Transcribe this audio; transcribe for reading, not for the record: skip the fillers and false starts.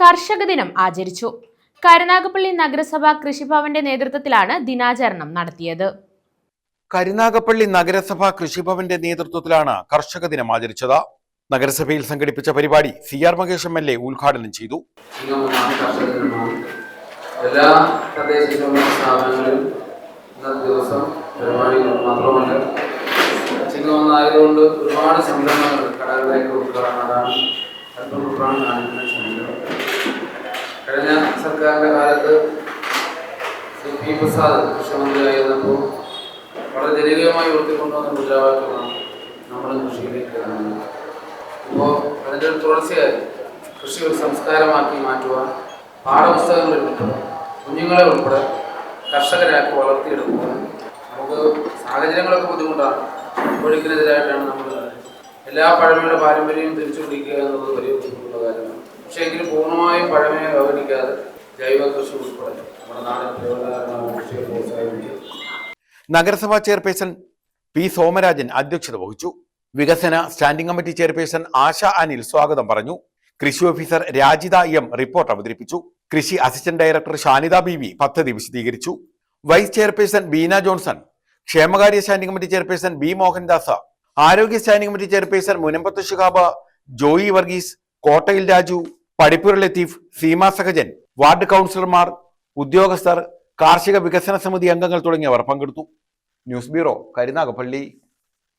കർഷക ദിനം ആചരിച്ചു. കരുനാഗപ്പള്ളി നഗരസഭ കൃഷിഭവന്റെ നേതൃത്വത്തിലാണ് ദിനാചരണം നടത്തിയത്. കരുനാഗപ്പള്ളി നഗരസഭ കൃഷിഭവന്റെ നേതൃത്വത്തിലാണ് കർഷക ദിനം ആചരിച്ചത്. നഗരസഭയിൽ സംഘടിപ്പിച്ച പരിപാടി CR മഹേഷ് MLA ഉദ്ഘാടനം ചെയ്തു. എല്ലാ തദ്ദേശ സ്ഥാപനങ്ങളിലും ദിവസം പരിപാടികൾ മാത്രമല്ല ചിങ്ങമൊന്നായതുകൊണ്ട് ഒരുപാട് സംരംഭങ്ങൾ കടകളിലേക്ക് ഉൾപ്പെടാനാണ് കഴിഞ്ഞ സർക്കാരിൻ്റെ കാലത്ത് P. പ്രസാദ് കൃഷിമന്ത്രിയായിരുന്നപ്പോൾ വളരെ ജനകീയമായി ഉയർത്തിക്കൊണ്ടുവന്ന മുദ്രാവാക്യമാണ് നമ്മൾ കൃഷിയിലേക്ക് ഇറങ്ങുന്നത്. ഇപ്പോൾ അതിൻ്റെ ഒരു തുടർച്ചയായി കൃഷി ഒരു സംസ്കാരമാക്കി മാറ്റുവാൻ പാഠപുസ്തകങ്ങളിൽ കുഞ്ഞുങ്ങളെ ഉൾപ്പെടെ കർഷകരാക്കി വളർത്തിയെടുക്കുക. നമുക്ക് സാഹചര്യങ്ങളൊക്കെ ബുദ്ധിമുട്ടാണ്. ഒഴുക്കിനെതിരായിട്ടാണ് നമ്മൾ എല്ലാ പഴമയുടെ പാരമ്പര്യവും തിരിച്ചു പിടിക്കുക എന്നുള്ളത് വലിയ ബുദ്ധിമുട്ടുള്ള കാര്യമാണ്. പക്ഷേ എങ്കിലും പൂർണ്ണമായും പഴമയെ അവഗണിക്കാതെ ജൈവ കൃഷി ഉൾപ്പെടെ നമ്മുടെ നാടിന് പ്രയോജനകരമായ കൃഷിയെ പ്രോത്സാഹിപ്പിക്കുക. നഗരസഭാ ചെയർപേഴ്സൺ P. സോമരാജൻ അധ്യക്ഷത വഹിച്ചു. വികസന സ്റ്റാൻഡിംഗ് കമ്മിറ്റി ചെയർപേഴ്സൺ ആശ അനിൽ സ്വാഗതം പറഞ്ഞു. കൃഷി ഓഫീസർ രാജിത M. റിപ്പോർട്ട് അവതരിപ്പിച്ചു. കൃഷി അസിസ്റ്റന്റ് ഡയറക്ടർ ഷാനിദ BV പദ്ധതി വിശദീകരിച്ചു. വൈസ് ചെയർപേഴ്സൺ ബീന ജോൺസൺ, ക്ഷേമകാര്യ standing committee chairperson B. Mohandas, ആരോഗ്യ standing committee chairperson Munambath Shihab, Joy Varghese, Kottayil Raju, Padippura Latheef, Seema Sahajan, ward കൗൺസിലർമാർ, ഉദ്യോഗസ്ഥർ, കാർഷിക വികസന സമിതി അംഗങ്ങൾ തുടങ്ങിയവർ പങ്കെടുത്തു. News bureau, Karunagappally.